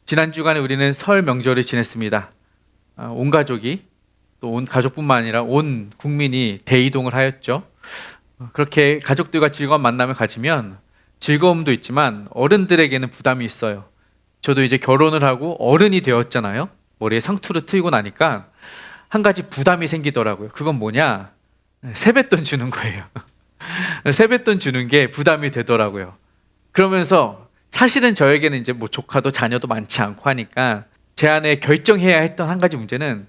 지난 주간에 우리는 설 명절을 지냈습니다. 온 가족이 또 온 가족뿐만 아니라 온 국민이 대이동을 하였죠. 그렇게 가족들과 즐거운 만남을 가지면 즐거움도 있지만 어른들에게는 부담이 있어요. 저도 이제 결혼을 하고 어른이 되었잖아요. 머리에 상투를 틀고 나니까 한 가지 부담이 생기더라고요. 그건 뭐냐? 세뱃돈 주는 거예요. 세뱃돈 주는 게 부담이 되더라고요. 그러면서 사실은 저에게는 이제 뭐 조카도 자녀도 많지 않고 하니까 제 안에 결정해야 했던 한 가지 문제는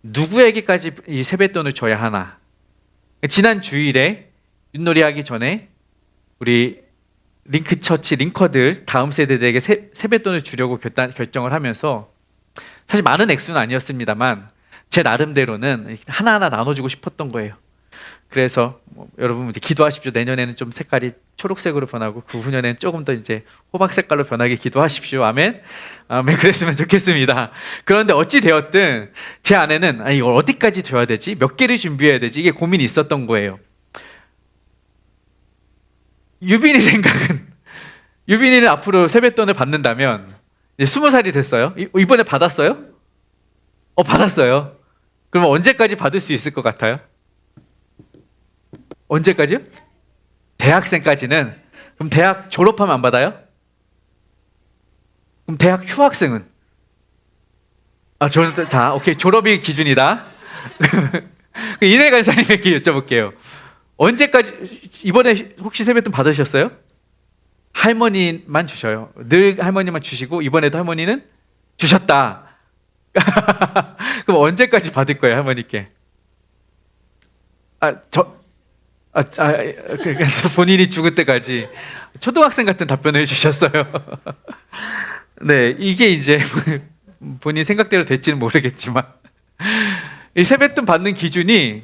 누구에게까지 이 세뱃돈을 줘야 하나. 지난 주일에 윷놀이 하기 전에 우리 링크처치 링커들 다음 세대들에게 세뱃돈을 주려고 결정을 하면서 사실 많은 액수는 아니었습니다만 제 나름대로는 하나하나 나눠주고 싶었던 거예요. 그래서 여러분 이제 기도하십시오. 내년에는 좀 색깔이 초록색으로 변하고 그 후년에는 조금 더 이제 호박 색깔로 변하게 기도하십시오. 아멘. 아멘. 그랬으면 좋겠습니다. 그런데 어찌 되었든 제 안에는 이걸 어디까지 줘야 되지? 몇 개를 준비해야 되지? 이게 고민이 있었던 거예요. 유빈이 생각은 유빈이는 앞으로 세뱃돈을 받는다면 이제 20살이 됐어요. 이번에 받았어요? 받았어요. 그러면 언제까지 받을 수 있을 것 같아요? 언제까지요? 대학생까지는. 그럼 대학 졸업하면 안 받아요? 그럼 대학 휴학생은? 저는 자, 오케이, 졸업이 기준이다. 이내 간사님에게 여쭤볼게요. 언제까지, 이번에 혹시 세뱃돈 받으셨어요? 할머니만 주셔요. 늘 할머니만 주시고 이번에도 할머니는 주셨다. 그럼 언제까지 받을 거예요, 할머니께? 그래서 본인이 죽을 때까지 초등학생 같은 답변을 해주셨어요. 네, 이게 이제 본인 생각대로 될지는 모르겠지만 이 세뱃돈 받는 기준이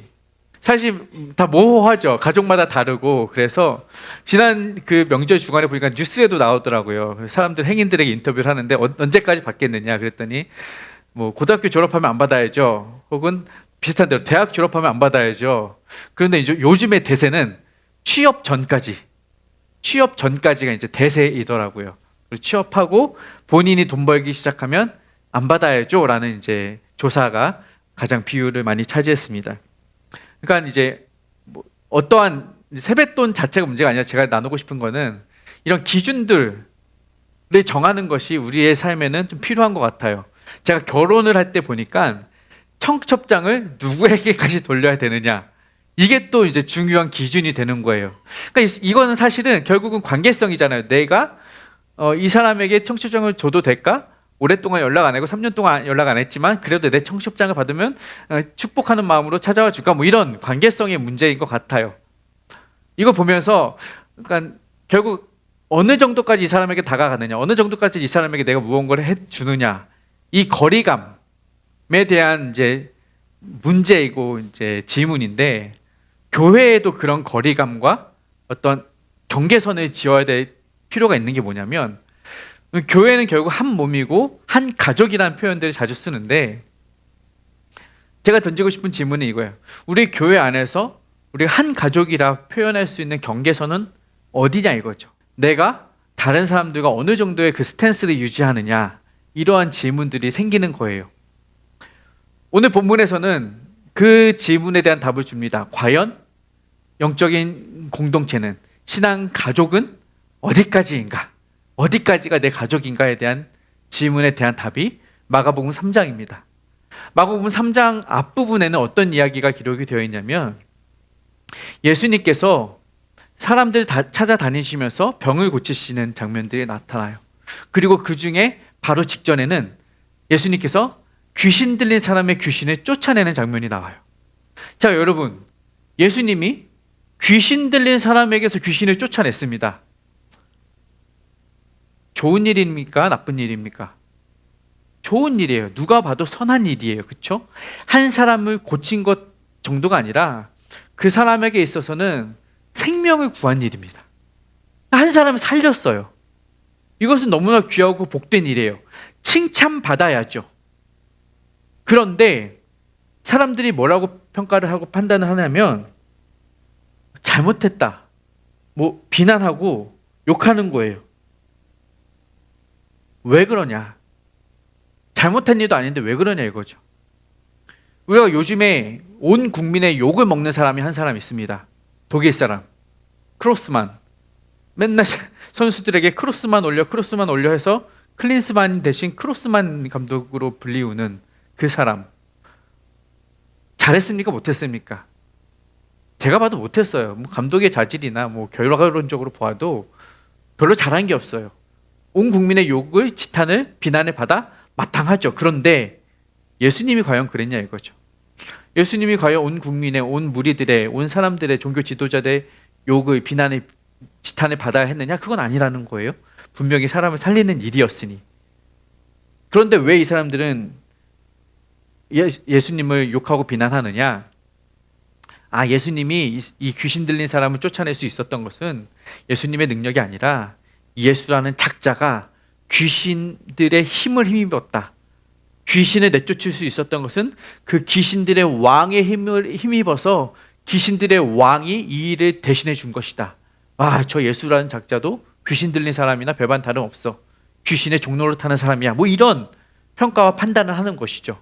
사실 다 모호하죠. 가족마다 다르고. 그래서 지난 그 명절 주간에 보니까 뉴스에도 나오더라고요. 사람들 행인들에게 인터뷰를 하는데 언제까지 받겠느냐 그랬더니 뭐 고등학교 졸업하면 안 받아야죠. 혹은 비슷한 대로 대학 졸업하면 안 받아야죠. 그런데 이제 요즘의 대세는 취업 전까지가 이제 대세이더라고요. 취업하고 본인이 돈 벌기 시작하면 안 받아야죠라는 이제 조사가 가장 비율을 많이 차지했습니다. 그러니까 이제 뭐 어떠한 세뱃돈 자체가 문제가 아니라 제가 나누고 싶은 거는 이런 기준들을 정하는 것이 우리의 삶에는 좀 필요한 것 같아요. 제가 결혼을 할 때 보니까 청첩장을 누구에게까지 돌려야 되느냐, 이게 또 이제 중요한 기준이 되는 거예요. 그러니까 이거는 사실은 결국은 관계성이잖아요. 내가 이 사람에게 청첩장을 줘도 될까? 오랫동안 연락 안 하고 3년 동안 연락 안 했지만 그래도 내 청첩장을 받으면 축복하는 마음으로 찾아와 줄까? 뭐 이런 관계성의 문제인 것 같아요. 이거 보면서 그러니까 결국 어느 정도까지 이 사람에게 다가가느냐, 어느 정도까지 이 사람에게 내가 무언가를 해주느냐, 이 거리감에 대한 이제 문제이고 이제 질문인데, 교회에도 그런 거리감과 어떤 경계선을 지어야 될 필요가 있는 게 뭐냐면, 교회는 결국 한 몸이고 한 가족이라는 표현들을 자주 쓰는데, 제가 던지고 싶은 질문은 이거예요. 우리 교회 안에서 우리가 한 가족이라 표현할 수 있는 경계선은 어디냐 이거죠. 내가 다른 사람들과 어느 정도의 그 스탠스를 유지하느냐, 이러한 질문들이 생기는 거예요. 오늘 본문에서는 그 질문에 대한 답을 줍니다. 과연 영적인 공동체는, 신앙 가족은 어디까지인가? 어디까지가 내 가족인가에 대한 질문에 대한 답이 마가복음 3장입니다. 마가복음 3장 앞부분에는 어떤 이야기가 기록이 되어 있냐면, 예수님께서 사람들 다 찾아다니시면서 병을 고치시는 장면들이 나타나요. 그리고 그 중에 바로 직전에는 예수님께서 귀신 들린 사람의 귀신을 쫓아내는 장면이 나와요. 자, 여러분, 예수님이 귀신 들린 사람에게서 귀신을 쫓아냈습니다. 좋은 일입니까? 나쁜 일입니까? 좋은 일이에요. 누가 봐도 선한 일이에요. 그렇죠? 한 사람을 고친 것 정도가 아니라 그 사람에게 있어서는 생명을 구한 일입니다. 한 사람을 살렸어요. 이것은 너무나 귀하고 복된 일이에요. 칭찬받아야죠. 그런데 사람들이 뭐라고 평가를 하고 판단을 하냐면, 잘못했다, 뭐 비난하고 욕하는 거예요. 왜 그러냐? 잘못한 일도 아닌데 왜 그러냐 이거죠. 우리가 요즘에 온 국민의 욕을 먹는 사람이 한 사람 있습니다. 독일 사람 크로스만. 맨날 선수들에게 크로스만 올려 해서 클린스만 대신 크로스만 감독으로 불리우는 그 사람. 잘했습니까? 못했습니까? 제가 봐도 못했어요. 뭐 감독의 자질이나 뭐 결과론적으로 보아도 별로 잘한 게 없어요. 온 국민의 욕을, 지탄을, 비난을 받아 마땅하죠. 그런데 예수님이 과연 그랬냐 이거죠. 예수님이 과연 온 국민의, 온 무리들의, 온 사람들의, 종교 지도자들의 욕을, 비난을, 지탄을 받아야 했느냐? 그건 아니라는 거예요. 분명히 사람을 살리는 일이었으니. 그런데 왜 이 사람들은 예수님을 욕하고 비난하느냐? 예수님이 이 귀신 들린 사람을 쫓아낼 수 있었던 것은 예수님의 능력이 아니라 예수라는 작자가 귀신들의 힘을 힘입었다. 귀신을 내쫓을 수 있었던 것은 그 귀신들의 왕의 힘을 힘입어서 귀신들의 왕이 이 일을 대신해 준 것이다. 저 예수라는 작자도 귀신 들린 사람이나 별반 다름없어. 귀신의 종로를 타는 사람이야. 뭐 이런 평가와 판단을 하는 것이죠.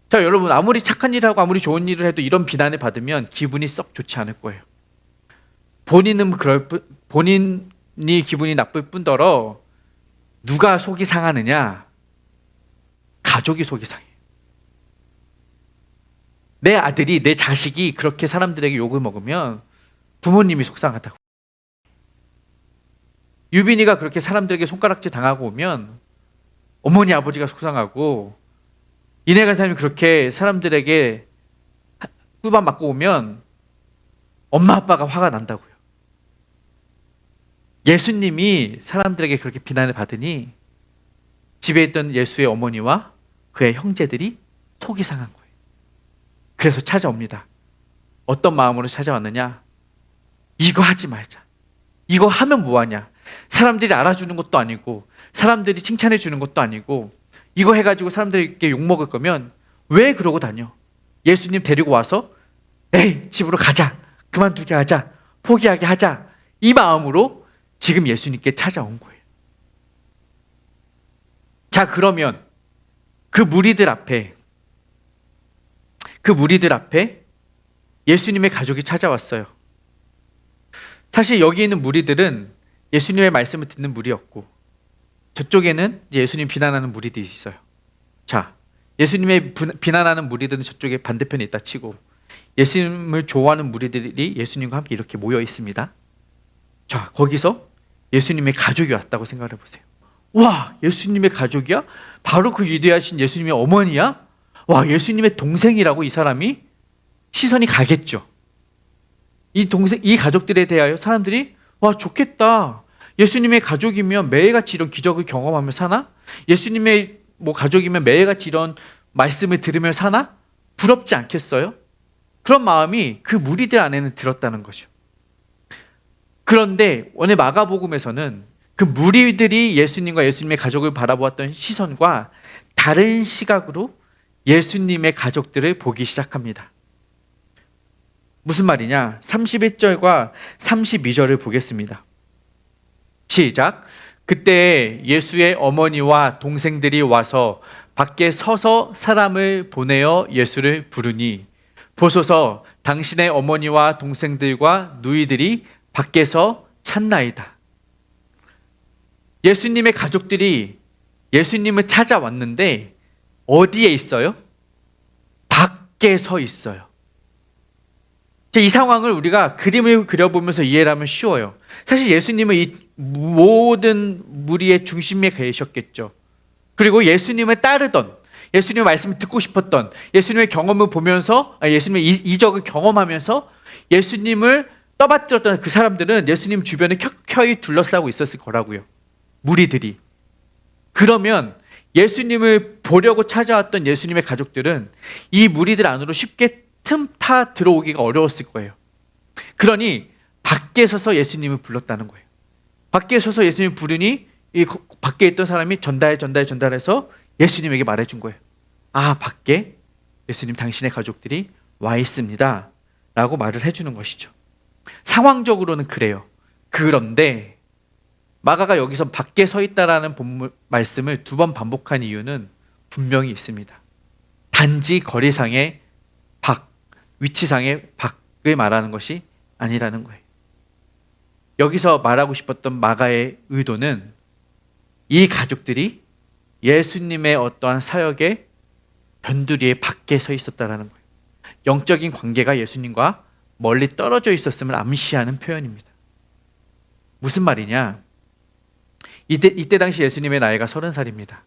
자, 여러분, 아무리 착한 일을 하고 아무리 좋은 일을 해도 이런 비난을 받으면 기분이 썩 좋지 않을 거예요. 본인이 기분이 나쁠 뿐더러 누가 속이 상하느냐? 가족이 속이 상해요. 내 아들이, 내 자식이 그렇게 사람들에게 욕을 먹으면 부모님이 속상하다고. 유빈이가 그렇게 사람들에게 손가락질 당하고 오면 어머니, 아버지가 속상하고, 이내 간사님이 그렇게 사람들에게 꿀밤 맞고 오면 엄마, 아빠가 화가 난다고요. 예수님이 사람들에게 그렇게 비난을 받으니 집에 있던 예수의 어머니와 그의 형제들이 속이 상한 거예요. 그래서 찾아옵니다. 어떤 마음으로 찾아왔느냐? 이거 하지 말자. 이거 하면 뭐하냐? 사람들이 알아주는 것도 아니고, 사람들이 칭찬해 주는 것도 아니고, 이거 해가지고 사람들에게 욕먹을 거면 왜 그러고 다녀? 예수님 데리고 와서 에이, 집으로 가자. 그만두게 하자. 포기하게 하자. 이 마음으로 지금 예수님께 찾아온 거예요. 자, 그러면 그 무리들 앞에 예수님의 가족이 찾아왔어요. 사실 여기 있는 무리들은 예수님의 말씀을 듣는 무리였고, 저쪽에는 이제 예수님 비난하는 무리들이 있어요. 자, 예수님의 비난하는 무리들은 저쪽에 반대편에 있다 치고, 예수님을 좋아하는 무리들이 예수님과 함께 이렇게 모여 있습니다. 자, 거기서 예수님의 가족이 왔다고 생각해 보세요. 와, 예수님의 가족이야? 바로 그 위대하신 예수님의 어머니야? 와, 예수님의 동생이라고 이 사람이 시선이 가겠죠. 이 가족들에 대하여 사람들이 와, 좋겠다. 예수님의 가족이면 매일같이 이런 기적을 경험하며 사나? 예수님의 가족이면 매일같이 이런 말씀을 들으며 사나? 부럽지 않겠어요? 그런 마음이 그 무리들 안에는 들었다는 거죠. 그런데 오늘 마가복음에서는 그 무리들이 예수님과 예수님의 가족을 바라보았던 시선과 다른 시각으로 예수님의 가족들을 보기 시작합니다. 무슨 말이냐? 31절과 32절을 보겠습니다. 시작. 그때 예수의 어머니와 동생들이 와서 밖에 서서 사람을 보내어 예수를 부르니, 보소서 당신의 어머니와 동생들과 누이들이 밖에서 찾나이다. 예수님의 가족들이 예수님을 찾아왔는데 어디에 있어요? 밖에 서 있어요. 이 상황을 우리가 그림을 그려보면서 이해를 하면 쉬워요. 사실 예수님은 이 모든 무리의 중심에 계셨겠죠. 그리고 예수님을 따르던, 예수님의 말씀을 듣고 싶었던, 예수님의 경험을 보면서, 예수님의 이적을 경험하면서 예수님을 떠받들었던 그 사람들은 예수님 주변에 켜켜이 둘러싸고 있었을 거라고요. 무리들이. 그러면 예수님을 보려고 찾아왔던 예수님의 가족들은 이 무리들 안으로 쉽게 틈타 들어오기가 어려웠을 거예요. 그러니 밖에 서서 예수님을 불렀다는 거예요. 밖에 서서 예수님을 부르니 이 밖에 있던 사람이 전달해서 예수님에게 말해준 거예요. 밖에 예수님 당신의 가족들이 와 있습니다 라고 말을 해주는 것이죠. 상황적으로는 그래요. 그런데 마가가 여기서 밖에 서 있다라는 말씀을 두 번 반복한 이유는 분명히 있습니다. 단지 거리상의 밖, 위치상의 밖을 말하는 것이 아니라는 거예요. 여기서 말하고 싶었던 마가의 의도는 이 가족들이 예수님의 어떠한 사역의 변두리에 밖에 서 있었다라는 거예요. 영적인 관계가 예수님과 멀리 떨어져 있었음을 암시하는 표현입니다. 무슨 말이냐? 이때 당시 예수님의 나이가 30살입니다.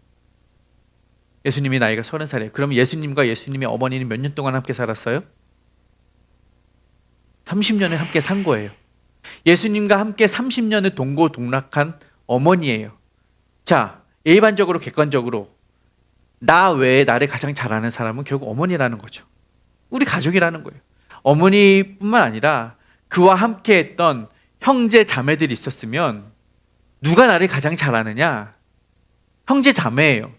예수님의 나이가 30살이에요. 그럼 예수님과 예수님의 어머니는 몇 년 동안 함께 살았어요? 30년을 함께 산 거예요. 예수님과 함께 30년을 동고동락한 어머니예요. 자, 일반적으로 객관적으로 나 외에 나를 가장 잘 아는 사람은 결국 어머니라는 거죠. 우리 가족이라는 거예요. 어머니뿐만 아니라 그와 함께 했던 형제 자매들이 있었으면 누가 나를 가장 잘 아느냐? 형제 자매예요.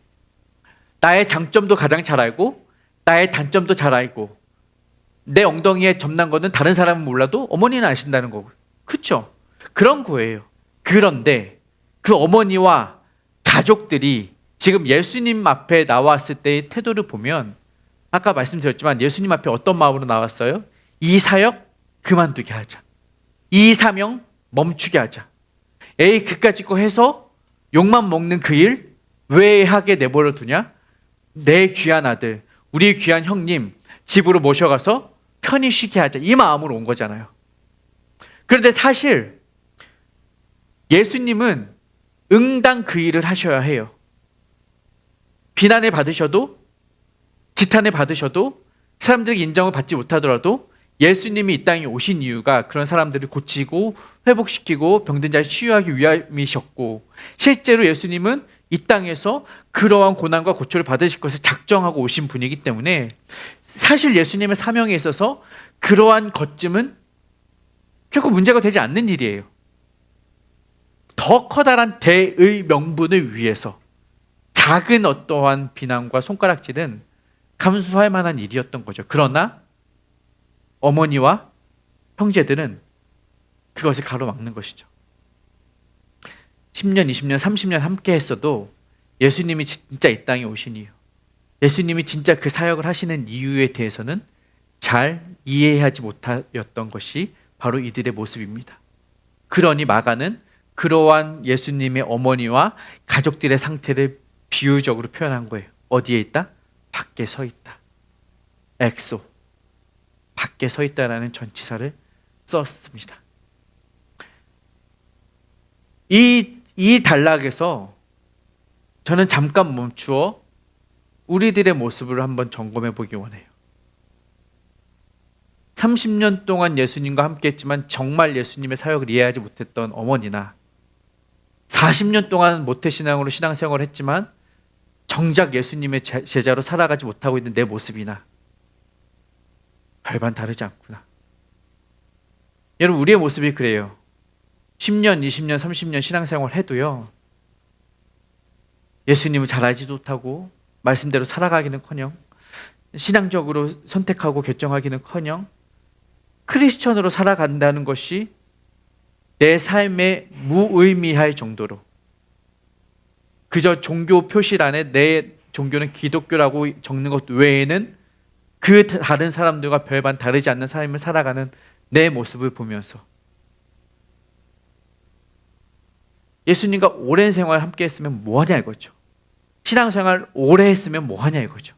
나의 장점도 가장 잘 알고 나의 단점도 잘 알고 내 엉덩이에 점난 거는 다른 사람은 몰라도 어머니는 아신다는 거고. 그렇죠? 그런 거예요. 그런데 그 어머니와 가족들이 지금 예수님 앞에 나왔을 때의 태도를 보면 아까 말씀드렸지만 예수님 앞에 어떤 마음으로 나왔어요? 이 사역 그만두게 하자. 이 사명 멈추게 하자. 에이 그까짓 거 해서 욕만 먹는 그 일 왜 하게 내버려 두냐? 내 귀한 아들, 우리 귀한 형님 집으로 모셔가서 편히 쉬게 하자. 이 마음으로 온 거잖아요. 그런데 사실 예수님은 응당 그 일을 하셔야 해요. 비난을 받으셔도 지탄을 받으셔도 사람들에게 인정을 받지 못하더라도 예수님이 이 땅에 오신 이유가 그런 사람들을 고치고 회복시키고 병든 자를 치유하기 위함이셨고 실제로 예수님은 이 땅에서 그러한 고난과 고초를 받으실 것을 작정하고 오신 분이기 때문에 사실 예수님의 사명에 있어서 그러한 것쯤은 결코 문제가 되지 않는 일이에요. 더 커다란 대의 명분을 위해서 작은 어떠한 비난과 손가락질은 감수할 만한 일이었던 거죠. 그러나 어머니와 형제들은 그것을 가로막는 것이죠. 10년, 20년, 30년 함께 했어도 예수님이 진짜 이 땅에 오신 이유, 예수님이 진짜 그 사역을 하시는 이유에 대해서는 잘 이해하지 못하였던 것이 바로 이들의 모습입니다. 그러니 마가는 그러한 예수님의 어머니와 가족들의 상태를 비유적으로 표현한 거예요. 어디에 있다? 밖에 서 있다. 엑소. 밖에 서 있다라는 전치사를 썼습니다. 이 단락에서 저는 잠깐 멈추어 우리들의 모습을 한번 점검해 보기 원해요. 30년 동안 예수님과 함께 했지만 정말 예수님의 사역을 이해하지 못했던 어머니나 40년 동안 모태신앙으로 신앙생활을 했지만 정작 예수님의 제자로 살아가지 못하고 있는 내 모습이나 별반 다르지 않구나. 여러분 우리의 모습이 그래요. 10년, 20년, 30년 신앙생활 해도요. 예수님을 잘 알지도 못하고 말씀대로 살아가기는커녕 신앙적으로 선택하고 결정하기는커녕 크리스천으로 살아간다는 것이 내 삶에 무의미할 정도로 그저 종교 표시란에 내 종교는 기독교라고 적는 것 외에는 그 다른 사람들과 별반 다르지 않는 삶을 살아가는 내 모습을 보면서 예수님과 오랜 생활 함께 했으면 뭐하냐 이거죠. 신앙생활 오래 했으면 뭐하냐 이거죠.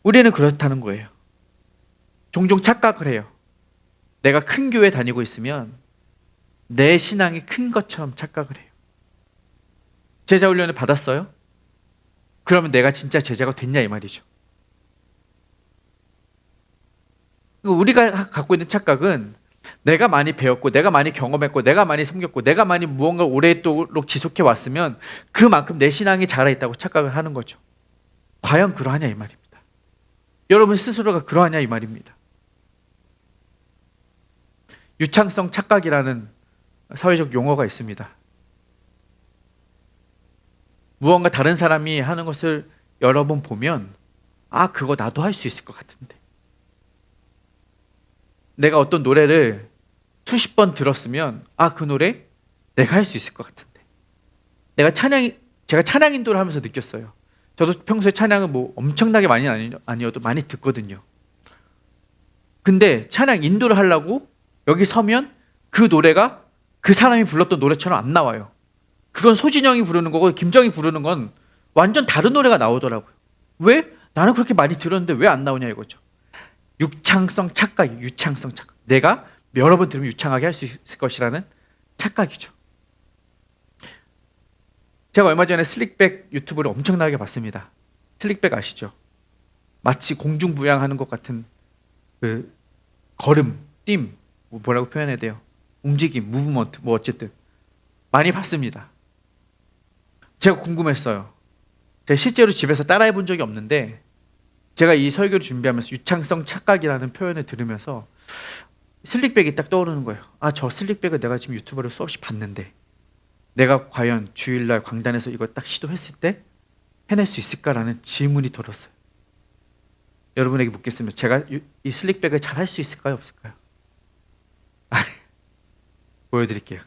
우리는 그렇다는 거예요. 종종 착각을 해요. 내가 큰 교회 다니고 있으면 내 신앙이 큰 것처럼 착각을 해요. 제자 훈련을 받았어요? 그러면 내가 진짜 제자가 됐냐 이 말이죠. 우리가 갖고 있는 착각은 내가 많이 배웠고 내가 많이 경험했고 내가 많이 섬겼고 내가 많이 무언가 오랫도록 지속해 왔으면 그만큼 내 신앙이 자라있다고 착각을 하는 거죠. 과연 그러하냐 이 말입니다. 여러분 스스로가 그러하냐 이 말입니다. 유창성 착각이라는 사회적 용어가 있습니다. 무언가 다른 사람이 하는 것을 여러 번 보면 아 그거 나도 할 수 있을 것 같은데 내가 어떤 노래를 수십 번 들었으면 아 그 노래 내가 할 수 있을 것 같은데. 제가 찬양 인도를 하면서 느꼈어요. 저도 평소에 찬양을 뭐 엄청나게 많이 아니어도 많이 듣거든요. 근데 찬양 인도를 하려고 여기 서면 그 노래가 그 사람이 불렀던 노래처럼 안 나와요. 그건 소진영이 부르는 거고 김정이 부르는 건 완전 다른 노래가 나오더라고요. 왜? 나는 그렇게 많이 들었는데 왜 안 나오냐 이거죠. 유창성 착각이에요. 유창성 착각. 내가 여러 번 들으면 유창하게 할 수 있을 것이라는 착각이죠. 제가 얼마 전에 슬릭백 유튜브를 엄청나게 봤습니다. 슬릭백 아시죠? 마치 공중부양하는 것 같은 그 걸음, 띵, 뭐라고 표현해야 돼요? 움직임, 무브먼트, 뭐 어쨌든 많이 봤습니다. 제가 궁금했어요. 제가 실제로 집에서 따라해 본 적이 없는데 제가 이 설교를 준비하면서 유창성 착각이라는 표현을 들으면서 슬릭백이 딱 떠오르는 거예요. 아, 저 슬릭백을 내가 지금 유튜브로 수없이 봤는데 내가 과연 주일날 광단에서 이거 딱 시도했을 때 해낼 수 있을까라는 질문이 들었어요. 여러분에게 묻겠습니다. 제가 이 슬릭백을 잘 할 수 있을까요? 없을까요? 보여드릴게요.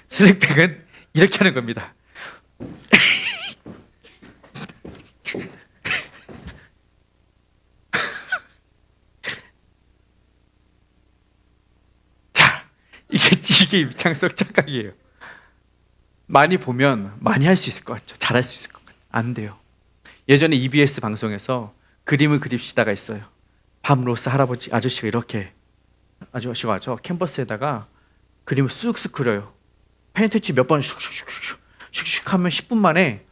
슬릭백은 이렇게 하는 겁니다. 자, 이게 유창성 착각이에요. 많이 보면 많이 할 수 있을 것 같죠. 잘할 수 있을 것 같죠. 안 돼요. 예전에 EBS 방송에서 그림을 그립시다가 있어요. 밤로스 할아버지 아저씨가 이렇게 아저씨가 와서 캔버스에다가 그림을 쑥쑥 그려요. 페인트칠 몇 번 슉슉슉슉슉 하면 10분 만에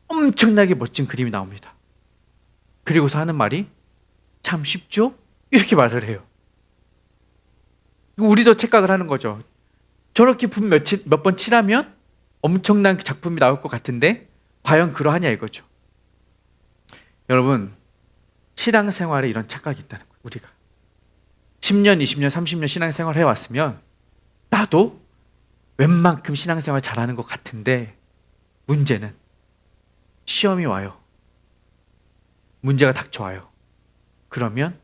엄청나게 멋진 그림이 나옵니다. 그리고서 하는 말이 참 쉽죠? 이렇게 말을 해요. 우리도 착각을 하는 거죠. 저렇게 분 몇 번 칠하면 엄청난 작품이 나올 것 같은데 과연 그러하냐 이거죠. 여러분, 신앙생활에 이런 착각이 있다는 거예요. 우리가 10년, 20년, 30년 신앙생활 해왔으면 나도 웬만큼 신앙생활 잘하는 것 같은데 문제는 시험이 와요. 문제가 닥쳐와요. 그러면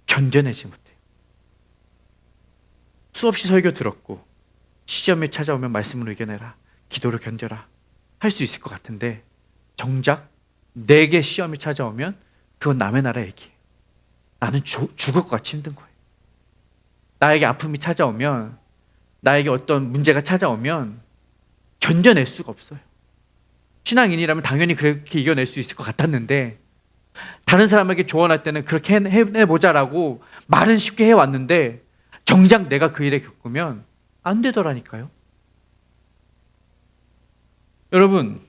견뎌내지 못해요. 수없이 설교 들었고 시험이 찾아오면 말씀으로 이겨내라. 기도로 견뎌라. 할 수 있을 것 같은데 정작 내게 시험이 찾아오면 그건 남의 나라 얘기예요. 나는 죽을 것 같이 힘든 거예요. 나에게 아픔이 찾아오면 나에게 어떤 문제가 찾아오면 견뎌낼 수가 없어요. 신앙인이라면 당연히 그렇게 이겨낼 수 있을 것 같았는데 다른 사람에게 조언할 때는 그렇게 해보자라고 말은 쉽게 해왔는데 정작 내가 그 일에 겪으면 안 되더라니까요. 여러분,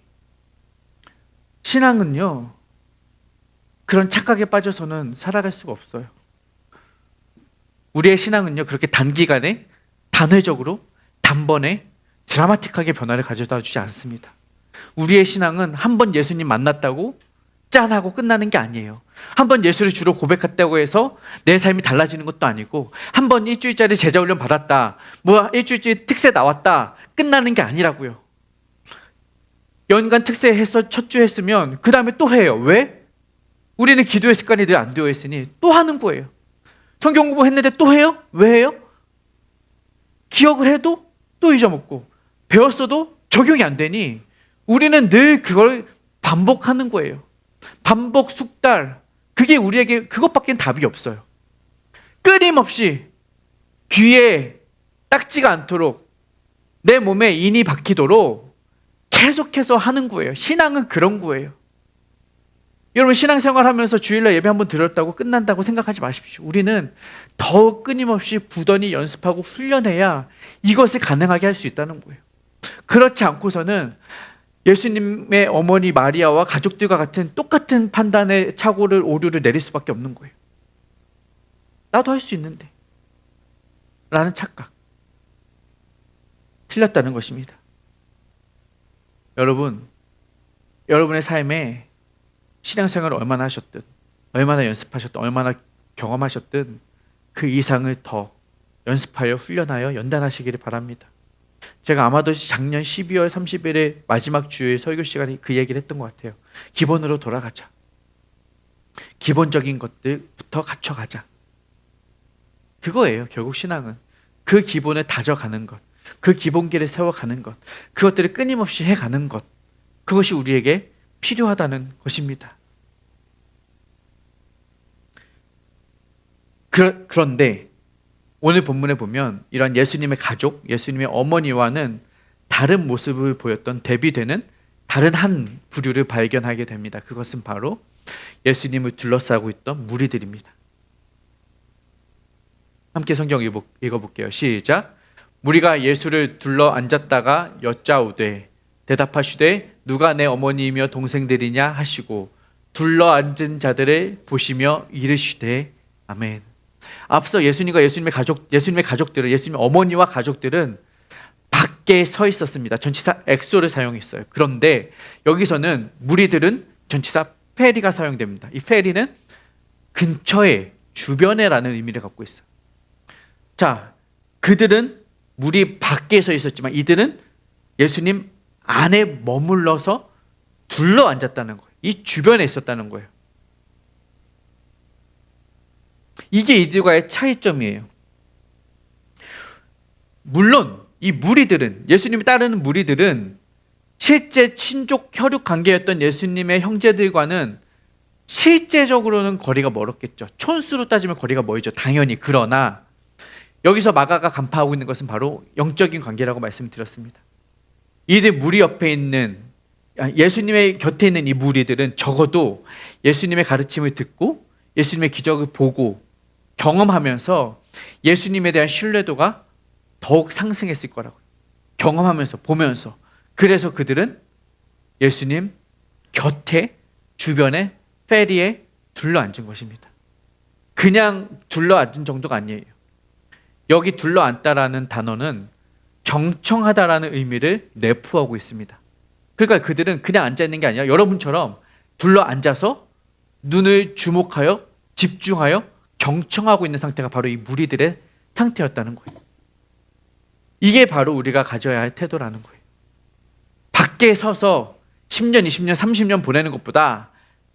신앙은요 그런 착각에 빠져서는 살아갈 수가 없어요. 우리의 신앙은요 그렇게 단기간에 단회적으로 단번에 드라마틱하게 변화를 가져다 주지 않습니다. 우리의 신앙은 한 번 예수님 만났다고 짠하고 끝나는 게 아니에요. 한 번 예수를 주로 고백했다고 해서 내 삶이 달라지는 것도 아니고 한 번 일주일짜리 제자훈련 받았다, 뭐 일주일짜리 특세 나왔다 끝나는 게 아니라고요. 연간 특세 해서 첫 주 했으면 그 다음에 또 해요. 왜? 우리는 기도의 습관이 늘 안 되어 있으니 또 하는 거예요. 성경 공부했는데 또 해요? 왜 해요? 기억을 해도 또 잊어먹고 배웠어도 적용이 안 되니 우리는 늘 그걸 반복하는 거예요. 반복 숙달. 그게 우리에게 그것밖엔 답이 없어요. 끊임없이 귀에 딱지가 않도록 내 몸에 인이 박히도록 계속해서 하는 거예요. 신앙은 그런 거예요. 여러분 신앙생활 하면서 주일날 예배 한번 드렸다고 끝난다고 생각하지 마십시오. 우리는 더욱 끊임없이 부단히 연습하고 훈련해야 이것을 가능하게 할 수 있다는 거예요. 그렇지 않고서는 예수님의 어머니 마리아와 가족들과 같은 똑같은 판단의 착오를 오류를 내릴 수밖에 없는 거예요. 나도 할 수 있는데 라는 착각. 틀렸다는 것입니다. 여러분, 여러분의 삶에 신앙생활을 얼마나 하셨든 얼마나 연습하셨든 얼마나 경험하셨든 그 이상을 더 연습하여 훈련하여 연단하시기를 바랍니다. 제가 아마도 작년 12월 30일에 마지막 주일 설교 시간에 그 얘기를 했던 것 같아요. 기본으로 돌아가자. 기본적인 것들부터 갖춰가자. 그거예요. 결국 신앙은 그 기본을 다져가는 것. 그 기본기를 세워가는 것, 그것들을 끊임없이 해가는 것, 그것이 우리에게 필요하다는 것입니다. 그런데 오늘 본문에 보면 이런 예수님의 가족, 예수님의 어머니와는 다른 모습을 보였던 대비되는 다른 한 부류를 발견하게 됩니다. 그것은 바로 예수님을 둘러싸고 있던 무리들입니다. 함께 성경 읽어볼게요. 시작. 무리가 예수를 둘러 앉았다가 여짜오되 대답하시되 누가 내 어머니이며 동생들이냐 하시고 둘러 앉은 자들을 보시며 이르시되 아멘. 앞서 예수님과 예수님의 가족들은, 예수님의 어머니와 가족들은 밖에 서 있었습니다. 전치사 엑소를 사용했어요. 그런데 여기서는 무리들은 전치사 페리가 사용됩니다. 이 페리는 근처에, 주변에라는 의미를 갖고 있어요. 자, 그들은 무리 밖에 서 있었지만 이들은 예수님 안에 머물러서 둘러 앉았다는 거예요. 이 주변에 있었다는 거예요. 이게 이들과의 차이점이에요. 물론 이 무리들은, 예수님을 따르는 무리들은 실제 친족 혈육 관계였던 예수님의 형제들과는 실제적으로는 거리가 멀었겠죠. 촌수로 따지면 거리가 멀죠. 당연히. 그러나 여기서 마가가 간파하고 있는 것은 바로 영적인 관계라고 말씀드렸습니다. 이들 무리 옆에 있는, 예수님의 곁에 있는 이 무리들은 적어도 예수님의 가르침을 듣고 예수님의 기적을 보고 경험하면서 예수님에 대한 신뢰도가 더욱 상승했을 거라고요. 경험하면서, 보면서. 그래서 그들은 예수님 곁에, 주변에, 페리에 둘러앉은 것입니다. 그냥 둘러앉은 정도가 아니에요. 여기 둘러앉다라는 단어는 경청하다라는 의미를 내포하고 있습니다. 그러니까 그들은 그냥 앉아있는 게 아니라 여러분처럼 둘러앉아서 눈을 주목하여 집중하여 경청하고 있는 상태가 바로 이 무리들의 상태였다는 거예요. 이게 바로 우리가 가져야 할 태도라는 거예요. 밖에 서서 10년, 20년, 30년 보내는 것보다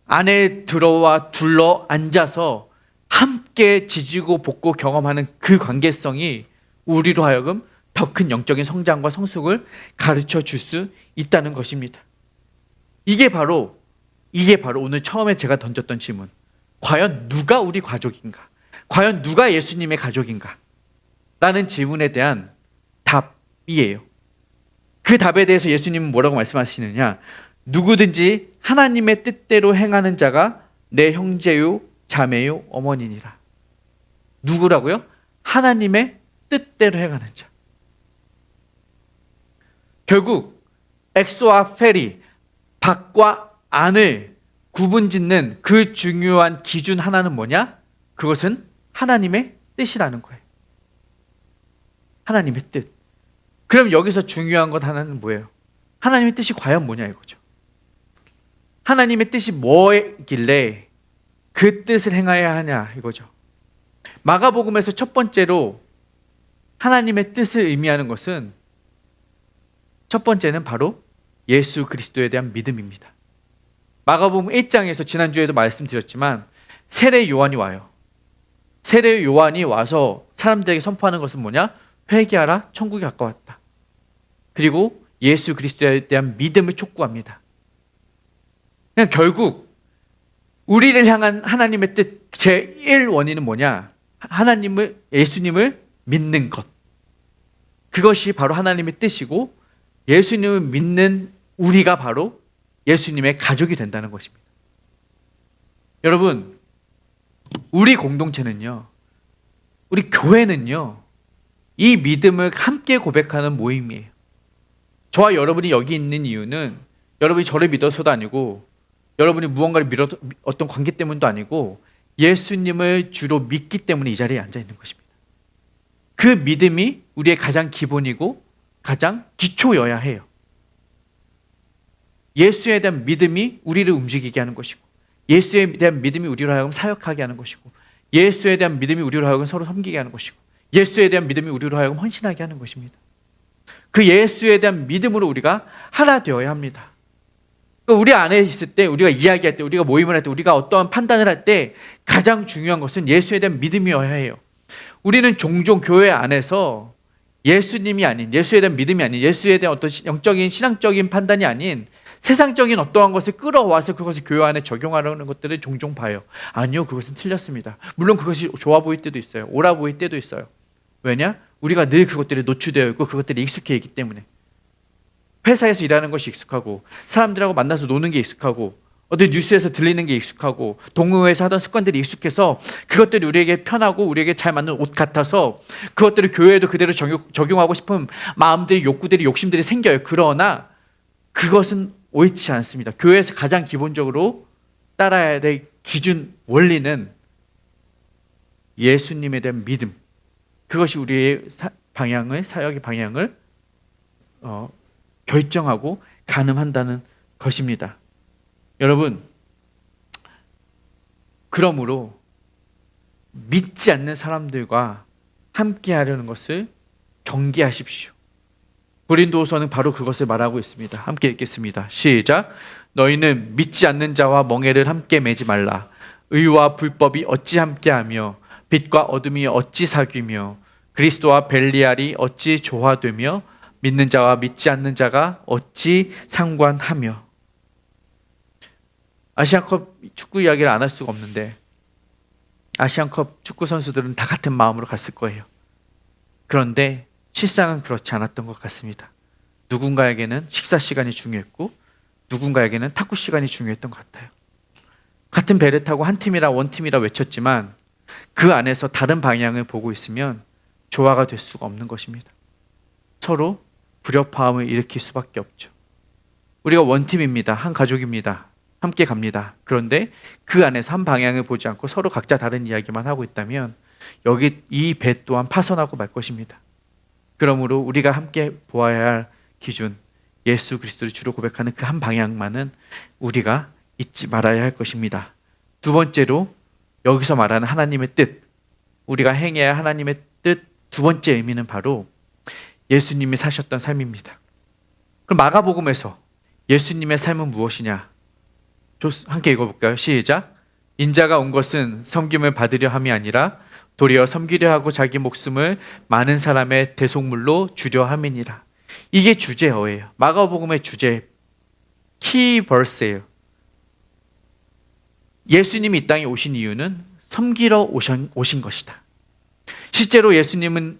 안에 들어와 둘러 앉아서 함께 지지고 볶고 경험하는 그 관계성이 우리로 하여금 더 큰 영적인 성장과 성숙을 가르쳐 줄 수 있다는 것입니다. 이게 바로 오늘 처음에 제가 던졌던 질문. 과연 누가 우리 가족인가? 과연 누가 예수님의 가족인가? 라는 질문에 대한 답이에요. 그 답에 대해서 예수님은 뭐라고 말씀하시느냐? 누구든지 하나님의 뜻대로 행하는 자가 내 형제요, 자매요, 어머니니라. 누구라고요? 하나님의 뜻대로 행하는 자. 결국 엑소와 페리, 밖과 안을 구분짓는 그 중요한 기준 하나는 뭐냐? 그것은 하나님의 뜻이라는 거예요. 하나님의 뜻. 그럼 여기서 중요한 것 하나는 뭐예요? 하나님의 뜻이 과연 뭐냐 이거죠. 하나님의 뜻이 뭐길래 그 뜻을 행해야 하냐 이거죠. 마가복음에서 첫 번째로 하나님의 뜻을 의미하는 것은 첫 번째는 바로 예수 그리스도에 대한 믿음입니다. 마가복음 1장에서 지난주에도 말씀드렸지만 세례 요한이 와요. 세례 요한이 와서 사람들에게 선포하는 것은 뭐냐? 회개하라, 천국이 가까웠다. 그리고 예수 그리스도에 대한 믿음을 촉구합니다. 그냥 결국 우리를 향한 하나님의 뜻 제1원인은 뭐냐? 예수님을 믿는 것. 그것이 바로 하나님의 뜻이고 예수님을 믿는 우리가 바로 예수님의 가족이 된다는 것입니다. 여러분, 우리 공동체는요, 우리 교회는요, 이 믿음을 함께 고백하는 모임이에요. 저와 여러분이 여기 있는 이유는 여러분이 저를 믿어서도 아니고 여러분이 무언가를 어떤 관계 때문도 아니고 예수님을 주로 믿기 때문에 이 자리에 앉아 있는 것입니다. 그 믿음이 우리의 가장 기본이고 가장 기초여야 해요. 예수에 대한 믿음이 우리를 움직이게 하는 것이고 예수에 대한 믿음이 우리로 하여금 사역하게 하는 것이고 예수에 대한 믿음이 우리로 하여금 서로 섬기게 하는 것이고 예수에 대한 믿음이 우리로 하여금 헌신하게 하는 것입니다. 그 예수에 대한 믿음으로 우리가 하나 되어야 합니다. 우리 안에 있을 때, 우리가 이야기할 때, 우리가 모임을 할 때, 우리가 어떠한 판단을 할 때 가장 중요한 것은 예수에 대한 믿음이어야 해요. 우리는 종종 교회 안에서 예수님이 아닌, 예수에 대한 믿음이 아닌, 예수에 대한 어떤 영적인 신앙적인 판단이 아닌 세상적인 어떠한 것을 끌어와서 그것을 교회 안에 적용하려는 것들을 종종 봐요. 아니요, 그것은 틀렸습니다. 물론 그것이 좋아 보일 때도 있어요. 옳아 보일 때도 있어요. 왜냐? 우리가 늘 그것들에 노출되어 있고 그것들이 익숙해 있기 때문에. 회사에서 일하는 것이 익숙하고, 사람들하고 만나서 노는 게 익숙하고, 어디 뉴스에서 들리는 게 익숙하고, 동호회에서 하던 습관들이 익숙해서 그것들이 우리에게 편하고 우리에게 잘 맞는 옷 같아서 그것들을 교회에도 그대로 적용하고 싶은 마음들이, 욕구들이, 욕심들이 생겨요. 그러나 그것은 옳지 않습니다. 교회에서 가장 기본적으로 따라야 될 기준, 원리는 예수님에 대한 믿음. 그것이 우리의 방향을, 사역의 방향을 결정하고 가늠한다는 것입니다. 여러분, 그러므로 믿지 않는 사람들과 함께 하려는 것을 경계하십시오. 고린도후서는 바로 그것을 말하고 있습니다. 함께 읽겠습니다. 시작. 너희는 믿지 않는 자와 멍에를 함께 매지 말라. 의와 불법이 어찌 함께하며 빛과 어둠이 어찌 사귀며 그리스도와 벨리알이 어찌 조화되며 믿는 자와 믿지 않는 자가 어찌 상관하며. 아시안컵 축구 이야기를 안 할 수가 없는데 아시안컵 축구 선수들은 다 같은 마음으로 갔을 거예요. 그런데 실상은 그렇지 않았던 것 같습니다. 누군가에게는 식사 시간이 중요했고 누군가에게는 탁구 시간이 중요했던 것 같아요. 같은 배를 타고 한 팀이라 원팀이라 외쳤지만 그 안에서 다른 방향을 보고 있으면 조화가 될 수가 없는 것입니다. 서로 불협화음을 일으킬 수밖에 없죠. 우리가 원팀입니다. 한 가족입니다. 함께 갑니다. 그런데 그 안에서 한 방향을 보지 않고 서로 각자 다른 이야기만 하고 있다면 여기 이 배 또한 파손하고 말 것입니다. 그러므로 우리가 함께 보아야 할 기준, 예수 그리스도를 주로 고백하는 그 한 방향만은 우리가 잊지 말아야 할 것입니다. 두 번째로 여기서 말하는 하나님의 뜻, 우리가 행해야 할 하나님의 뜻 두 번째 의미는 바로 예수님이 사셨던 삶입니다. 그럼 마가복음에서 예수님의 삶은 무엇이냐? 함께 읽어볼까요? 시작. 인자가 온 것은 섬김을 받으려 함이 아니라 도리어 섬기려 하고 자기 목숨을 많은 사람의 대속물로 주려 함이니라. 이게 주제어예요. 마가복음의 주제 키 버스예요. 예수님이 이 땅에 오신 이유는 섬기러 오신 것이다. 실제로 예수님은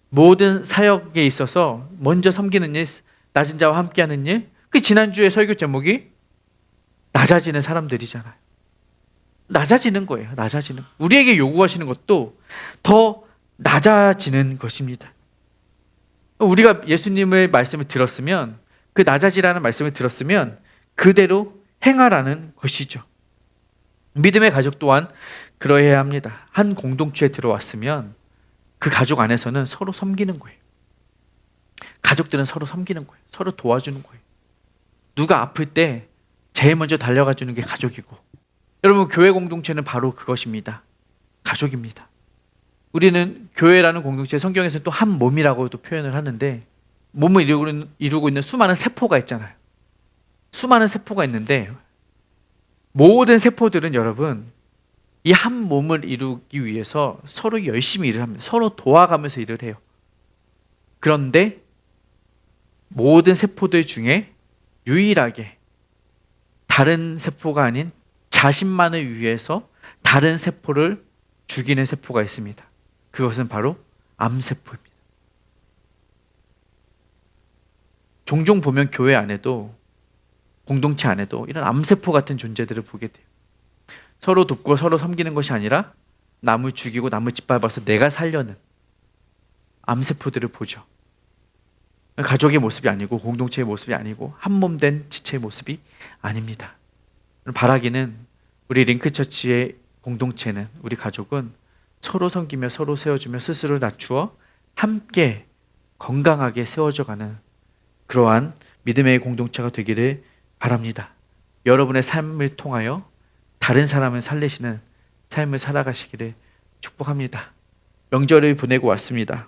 모든 사역에 있어서 먼저 섬기는 일, 낮은 자와 함께하는 일, 그 지난주에 설교 제목이 낮아지는 사람들이잖아요. 낮아지는 거예요. 낮아지는. 우리에게 요구하시는 것도 더 낮아지는 것입니다. 우리가 예수님의 말씀을 들었으면, 그 낮아지라는 말씀을 들었으면 그대로 행하라는 것이죠. 믿음의 가족 또한 그러해야 합니다. 한 공동체에 들어왔으면 그 가족 안에서는 서로 섬기는 거예요. 가족들은 서로 섬기는 거예요. 서로 도와주는 거예요. 누가 아플 때 제일 먼저 달려가 주는 게 가족이고, 여러분 교회 공동체는 바로 그것입니다. 가족입니다. 우리는 교회라는 공동체, 성경에서는 또 한 몸이라고도 표현을 하는데, 몸을 이루고 있는 수많은 세포가 있잖아요. 수많은 세포가 있는데 모든 세포들은 여러분 이 한 몸을 이루기 위해서 서로 열심히 일을 합니다. 서로 도와가면서 일을 해요. 그런데 모든 세포들 중에 유일하게 다른 세포가 아닌 자신만을 위해서 다른 세포를 죽이는 세포가 있습니다. 그것은 바로 암세포입니다. 종종 보면 교회 안에도, 공동체 안에도 이런 암세포 같은 존재들을 보게 돼요. 서로 돕고 서로 섬기는 것이 아니라 남을 죽이고 남을 짓밟아서 내가 살려는 암세포들을 보죠. 가족의 모습이 아니고 공동체의 모습이 아니고 한 몸 된 지체의 모습이 아닙니다. 바라기는 우리 링크처치의 공동체는, 우리 가족은 서로 섬기며 서로 세워주며 스스로 낮추어 함께 건강하게 세워져가는 그러한 믿음의 공동체가 되기를 바랍니다. 여러분의 삶을 통하여 다른 사람을 살리시는 삶을 살아가시기를 축복합니다. 명절을 보내고 왔습니다.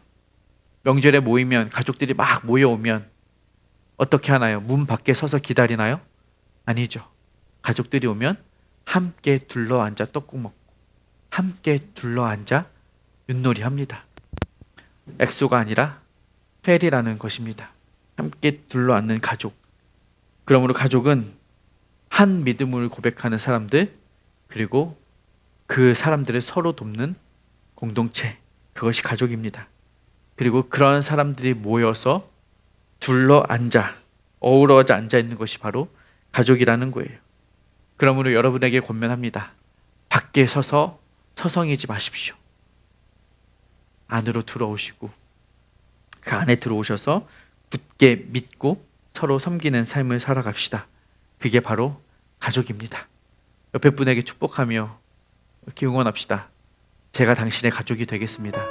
명절에 모이면, 가족들이 막 모여오면 어떻게 하나요? 문 밖에 서서 기다리나요? 아니죠. 가족들이 오면 함께 둘러앉아 떡국 먹고 함께 둘러앉아 윷놀이 합니다. 엑소가 아니라 펠이라는 것입니다. 함께 둘러앉는 가족. 그러므로 가족은 한 믿음을 고백하는 사람들, 그리고 그 사람들을 서로 돕는 공동체, 그것이 가족입니다. 그리고 그런 사람들이 모여서 둘러앉아 어우러져 앉아 있는 것이 바로 가족이라는 거예요. 그러므로 여러분에게 권면합니다. 밖에 서서 서성이지 마십시오. 안으로 들어오시고 그 안에 들어오셔서 굳게 믿고 서로 섬기는 삶을 살아갑시다. 그게 바로 가족입니다. 옆에 분에게 축복하며 이렇게 응원합시다. 제가 당신의 가족이 되겠습니다.